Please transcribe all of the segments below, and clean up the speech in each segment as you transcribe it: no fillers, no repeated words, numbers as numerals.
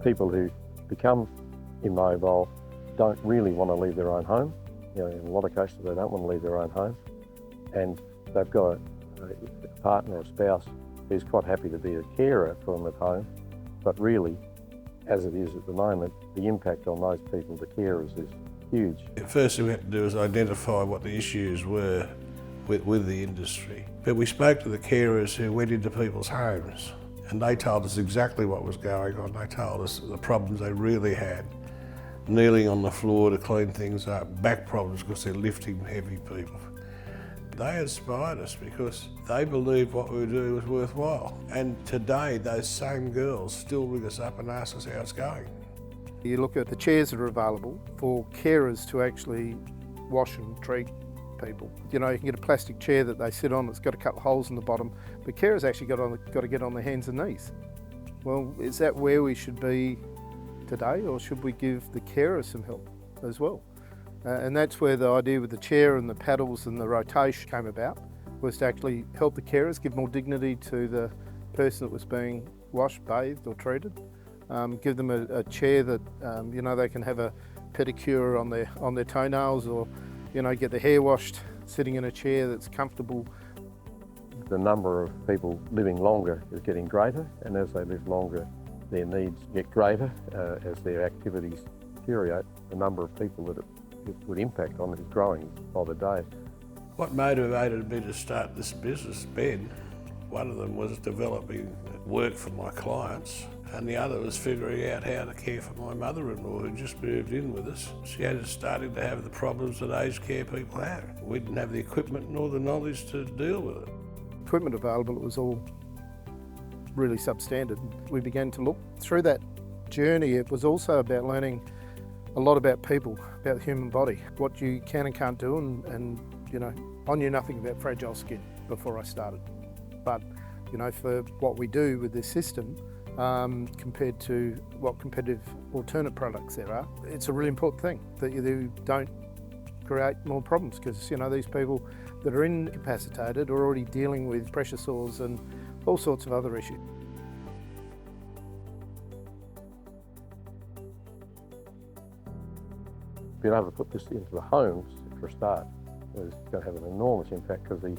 people who become immobile don't really want to leave their own home. In a lot of cases they don't want to leave their own home, and they've got a partner or spouse who's quite happy to be a carer for them at home, but really, as it is at the moment, the impact on those people, the carers, is huge. The first thing we had to do was identify what the issues were with the industry. But we spoke to the carers who went into people's homes, and they told us exactly what was going on. They told us the problems they really had. Kneeling on the floor to clean things up, back problems because they're lifting heavy people. They inspired us because they believed what we do was worthwhile. And today, those same girls still ring us up and ask us how it's going. You look at the chairs that are available for carers to actually wash and treat people. You can get a plastic chair that they sit on that's got a couple of holes in the bottom, but carers actually got to get on their hands and knees. Well, is that where we should be today, or should we give the carers some help as well? And that's where the idea with the chair and the paddles and the rotation came about, was to actually help the carers, give more dignity to the person that was being washed, bathed or treated, give them a chair that they can have a pedicure on their toenails, or get their hair washed sitting in a chair that's comfortable. The number of people living longer is getting greater, and as they live longer, their needs get greater as their activities deteriorate. The number of people that it would impact on is growing by the day. What motivated me to start this business, Behn, one of them was developing work for my clients, and the other was figuring out how to care for my mother-in-law who just moved in with us. She had started to have the problems that aged care people have. We didn't have the equipment nor the knowledge to deal with it. Equipment available, it was all really substandard. We began to look. Through that journey, it was also about learning a lot about people, about the human body, what you can and can't do, and I knew nothing about fragile skin before I started. But for what we do with this system, compared to what competitive alternate products there are, it's a really important thing that you don't create more problems, because these people that are incapacitated are already dealing with pressure sores and all sorts of other issues. Being able to put this into the homes for a start is going to have an enormous impact, because the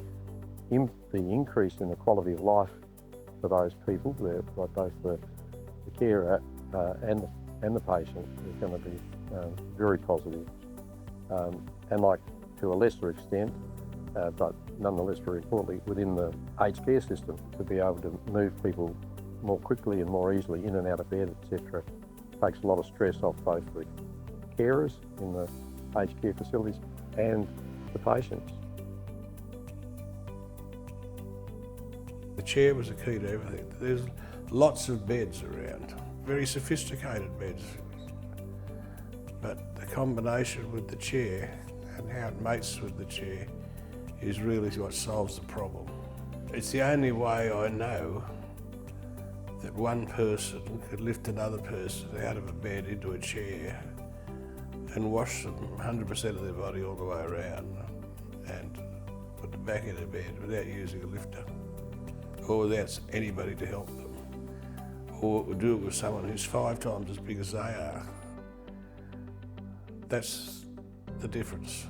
increase in the quality of life for those people, like both the carer and the patient, is going to be very positive. And like to a lesser extent, but nonetheless very importantly, within the aged care system, to be able to move people more quickly and more easily in and out of bed, etc., takes a lot of stress off both the carers in the aged care facilities and the patients. The chair was the key to everything. There's lots of beds around, very sophisticated beds, but the combination with the chair and how it mates with the chair is really what solves the problem. It's the only way I know that one person could lift another person out of a bed into a chair and wash them 100% of their body all the way around and put them back in a bed without using a lifter, or without anybody to help them, or do it with someone who's 5 times as big as they are. That's the difference.